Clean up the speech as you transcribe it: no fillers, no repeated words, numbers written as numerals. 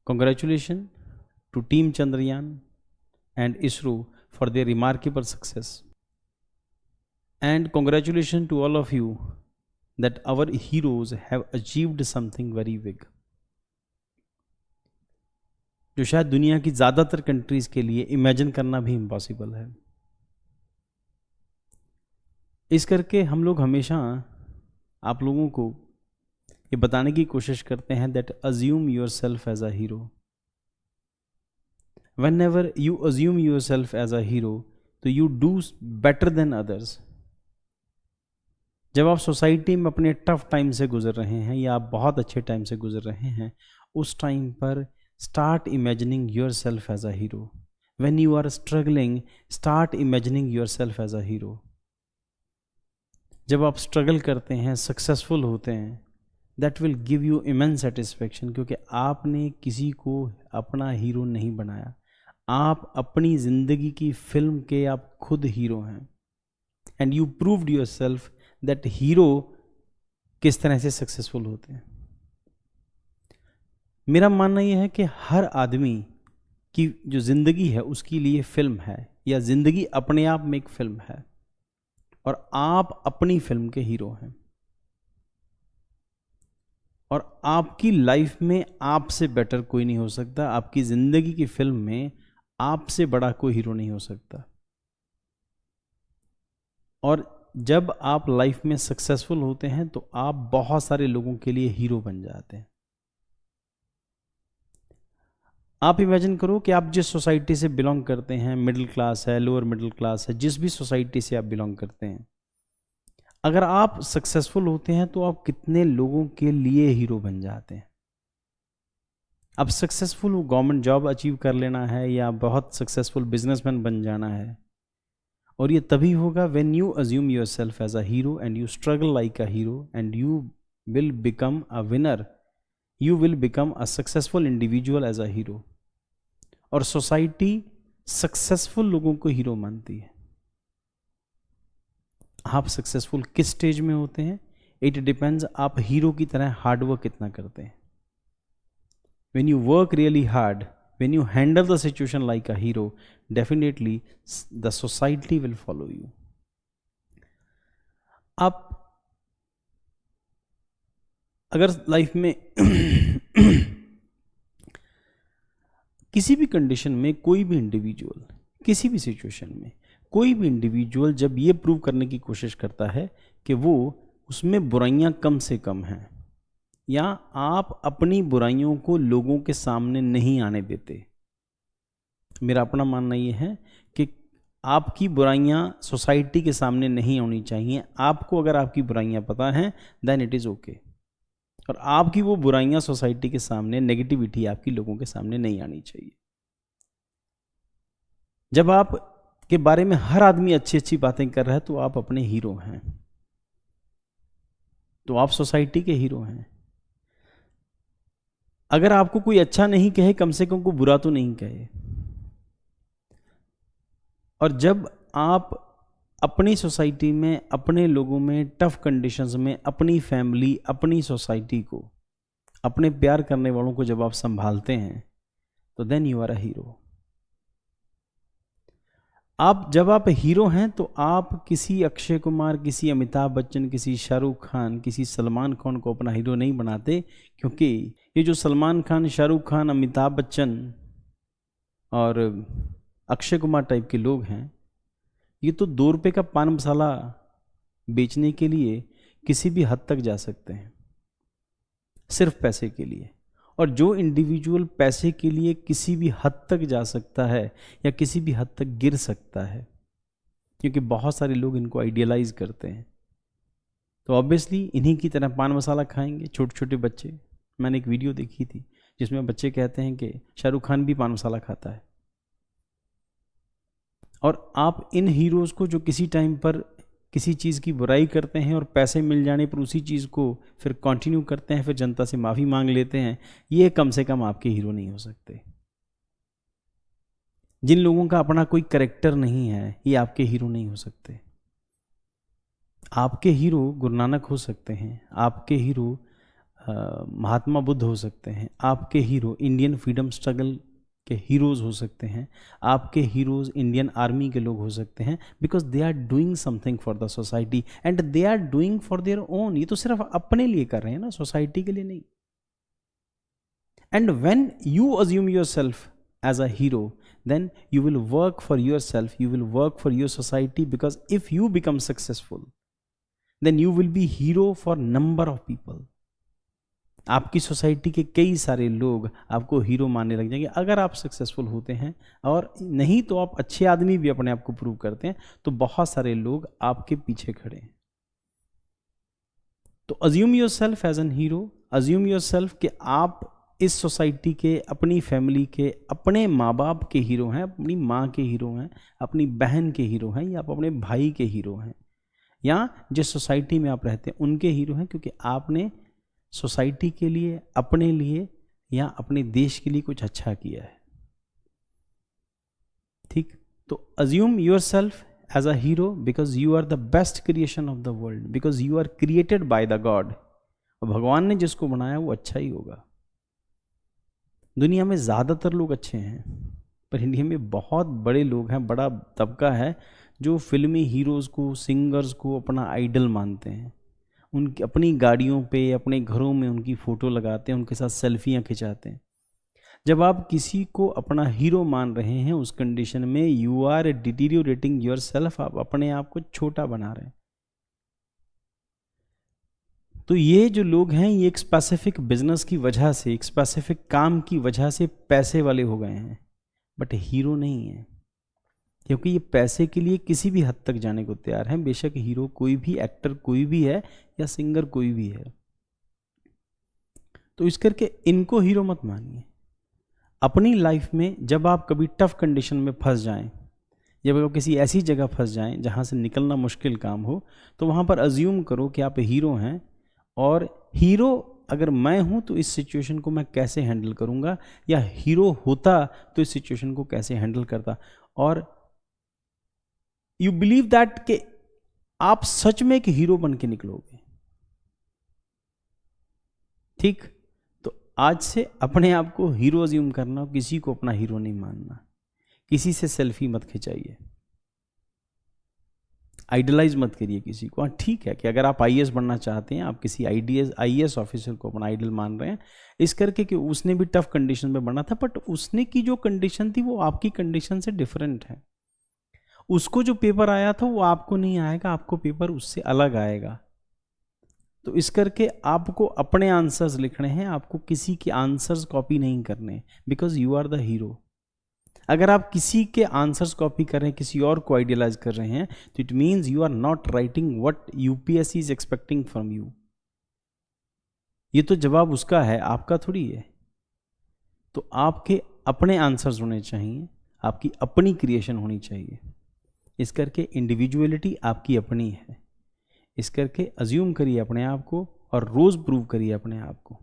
Congratulations to Team Chandrayaan and ISRO for their remarkable success. And congratulations to all of you that our heroes have achieved something very big, जो शायद दुनिया की ज़्यादातर countries के लिए imagine करना भी इम्पॉसिबल है। इस करके हम लोग हमेशा आप लोगों को ये बताने की कोशिश करते हैं that assume yourself as a hero. Whenever you assume yourself as a hero तो you do better than others. जब आप सोसाइटी में अपने टफ टाइम से गुजर रहे हैं या आप बहुत अच्छे टाइम से गुजर रहे हैं, उस टाइम पर start imagining yourself as a hero. When you are struggling, start imagining yourself as a hero. जब आप स्ट्रगल करते हैं, सक्सेसफुल होते हैं, that will give you immense satisfaction, क्योंकि आपने किसी को अपना हीरो नहीं बनाया, आप अपनी ज़िंदगी की फिल्म के आप खुद हीरो हैं। And you proved your self that hero किस तरह से सक्सेसफुल होते हैं। मेरा मानना यह है कि हर आदमी की जो ज़िंदगी है उसके लिए फिल्म है, या ज़िंदगी अपने आप में एक फिल्म है, और आप अपनी फिल्म के हीरो हैं। और आपकी लाइफ में आपसे बेटर कोई नहीं हो सकता, आपकी ज़िंदगी की फिल्म में आपसे बड़ा कोई हीरो नहीं हो सकता। और जब आप लाइफ में सक्सेसफुल होते हैं तो आप बहुत सारे लोगों के लिए हीरो बन जाते हैं। आप इमेजिन करो कि आप जिस सोसाइटी से बिलोंग करते हैं, मिडिल क्लास है, लोअर मिडिल क्लास है, जिस भी सोसाइटी से आप बिलोंग करते हैं, अगर आप सक्सेसफुल होते हैं तो आप कितने लोगों के लिए हीरो बन जाते हैं। अब सक्सेसफुल गवर्नमेंट जॉब अचीव कर लेना है या बहुत सक्सेसफुल बिजनेसमैन बन जाना है, और ये तभी होगा when you assume yourself as a hero and you struggle like a hero and you will become a winner, you will become a successful individual as a hero. और society successful लोगों को hero मानती है। आप successful किस stage में होते हैं, इट डिपेंड्स आप हीरो की तरह हार्डवर्क कितना करते हैं। When you work really hard, when you handle the situation like a hero, definitely the society will follow you. आप अगर लाइफ में किसी भी कंडीशन में कोई भी इंडिविजुअल, किसी भी सिचुएशन में कोई भी इंडिविजुअल जब ये प्रूव करने की कोशिश करता है कि वो उसमें बुराइयां कम से कम हैं, या आप अपनी बुराइयों को लोगों के सामने नहीं आने देते, मेरा अपना मानना ये है कि आपकी बुराइयां सोसाइटी के सामने नहीं आनी चाहिए। आपको अगर आपकी बुराइयां पता हैं देन इट इज़ ओके, और आपकी वो बुराइयां सोसाइटी के सामने, नेगेटिविटी आपकी लोगों के सामने नहीं आनी चाहिए। जब आप के बारे में हर आदमी अच्छी अच्छी बातें कर रहा है तो आप अपने हीरो हैं, तो आप सोसाइटी के हीरो हैं। अगर आपको कोई अच्छा नहीं कहे, कम से कम कोई बुरा तो नहीं कहे। और जब आप अपनी सोसाइटी में, अपने लोगों में, टफ कंडीशंस में, अपनी फैमिली, अपनी सोसाइटी को, अपने प्यार करने वालों को जब आप संभालते हैं तो then you are a hero. जब आप हीरो हैं तो आप किसी अक्षय कुमार, किसी अमिताभ बच्चन, किसी शाहरुख खान, किसी सलमान खान को अपना हीरो नहीं बनाते, क्योंकि ये जो सलमान खान, शाहरुख खान, अमिताभ बच्चन और अक्षय कुमार टाइप के लोग हैं, ये तो 2 रुपये का पान मसाला बेचने के लिए किसी भी हद तक जा सकते हैं, सिर्फ पैसे के लिए। और जो इंडिविजुअल पैसे के लिए किसी भी हद तक जा सकता है या किसी भी हद तक गिर सकता है, क्योंकि बहुत सारे लोग इनको आइडियलाइज करते हैं, तो ऑब्वियसली इन्हीं की तरह पान मसाला खाएंगे छोटे छोटे बच्चे। मैंने एक वीडियो देखी थी जिसमें बच्चे कहते हैं कि शाहरुख खान भी पान मसाला खाता है। और आप इन हीरोज़ को जो किसी टाइम पर किसी चीज़ की बुराई करते हैं और पैसे मिल जाने पर उसी चीज़ को फिर कंटिन्यू करते हैं, फिर जनता से माफ़ी मांग लेते हैं, ये कम से कम आपके हीरो नहीं हो सकते। जिन लोगों का अपना कोई कैरेक्टर नहीं है, ये आपके हीरो नहीं हो सकते। आपके हीरो गुरु नानक हो सकते हैं, आपके हीरो महात्मा बुद्ध हो सकते हैं, आपके हीरो इंडियन फ्रीडम स्ट्रगल के हीरोज़ हो सकते हैं, आपके हीरोज़ इंडियन आर्मी के लोग हो सकते हैं, because they are doing something for the society and they are doing for their own. ये तो सिर्फ अपने लिए कर रहे हैं ना, सोसाइटी के लिए नहीं। And when you assume yourself as a hero, then you will work for yourself, you will work for your society, because if you become successful then you will be hero for number of people. आपकी society के कई सारे लोग आपको hero मानने लग जाएंगे अगर आप सक्सेसफुल होते हैं, और नहीं तो आप अच्छे आदमी भी अपने आप को प्रूव करते हैं तो बहुत सारे लोग आपके पीछे खड़े हैं। तो assume yourself as an hero, assume yourself कि आप इस सोसाइटी के, अपनी फैमिली के, अपने माँ बाप के हीरो हैं, अपनी माँ के हीरो हैं, अपनी बहन के हीरो हैं, या आप अपने भाई के हीरो हैं, या जिस सोसाइटी में आप रहते हैं उनके हीरो हैं, क्योंकि आपने सोसाइटी के लिए, अपने लिए या अपने देश के लिए कुछ अच्छा किया है। ठीक, तो assume yourself as a hero because you are the best creation of the world, because you are created by the god. और भगवान ने जिसको बनाया वो अच्छा ही होगा। दुनिया में ज़्यादातर लोग अच्छे हैं, पर इंडिया में बहुत बड़े लोग हैं, बड़ा तबका है जो फिल्मी हीरोज़ को, सिंगर्स को अपना आइडल मानते हैं। उनकी अपनी गाड़ियों पे, अपने घरों में उनकी फ़ोटो लगाते हैं, उनके साथ सेल्फियाँ खिंचाते हैं। जब आप किसी को अपना हीरो मान रहे हैं, उस कंडीशन में you are deteriorating yourself, आप अपने आप को छोटा बना रहे हैं। तो ये जो लोग हैं ये एक स्पेसिफिक बिजनेस की वजह से, एक स्पेसिफिक काम की वजह से पैसे वाले हो गए हैं, बट हीरो नहीं है, क्योंकि ये पैसे के लिए किसी भी हद तक जाने को तैयार हैं। बेशक हीरो कोई भी, एक्टर कोई भी है, या सिंगर कोई भी है। तो इस करके इनको हीरो मत मानिए। अपनी लाइफ में जब आप कभी टफ कंडीशन में फंस जाएं, जब आप किसी ऐसी जगह फंस जाएं जहां से निकलना मुश्किल काम हो, तो वहां पर अज्यूम करो कि आप हीरो हैं, और हीरो अगर मैं हूं तो इस सिचुएशन को मैं कैसे हैंडल करूंगा, या हीरो होता तो इस सिचुएशन को कैसे हैंडल करता। और यू बिलीव दैट कि आप सच में एक हीरो बन के निकलोगे। ठीक, तो आज से अपने आप को हीरो अज्यूम करना, किसी को अपना हीरो नहीं मानना, किसी से सेल्फी मत खिंचाइए, आइडलाइज मत करिए किसी को। हाँ ठीक है कि अगर आप आईएएस बनना चाहते हैं, आप किसी आईएएस ऑफिसर को अपना आइडल मान रहे हैं इस करके कि उसने भी टफ कंडीशन में बना था, बट उसने की जो कंडीशन थी वो आपकी कंडीशन से डिफरेंट है। उसको जो पेपर आया था वो आपको नहीं आएगा, आपको पेपर उससे अलग आएगा। तो इस करके आपको अपने आंसर्स लिखने हैं, आपको किसी के आंसर्स कॉपी नहीं करने, because you are the hero. अगर आप किसी के आंसर्स कॉपी कर रहे हैं, किसी और को आइडियलाइज कर रहे हैं, तो it means you are not writing what UPSC is expecting from you. ये तो जवाब उसका है, आपका थोड़ी है। तो आपके अपने आंसर्स होने चाहिए, आपकी अपनी क्रिएशन होनी चाहिए। इस करके इंडिविजुअलिटी आपकी अपनी है। इस करके अज्यूम करिए अपने आप को और रोज प्रूव करिए अपने आप को।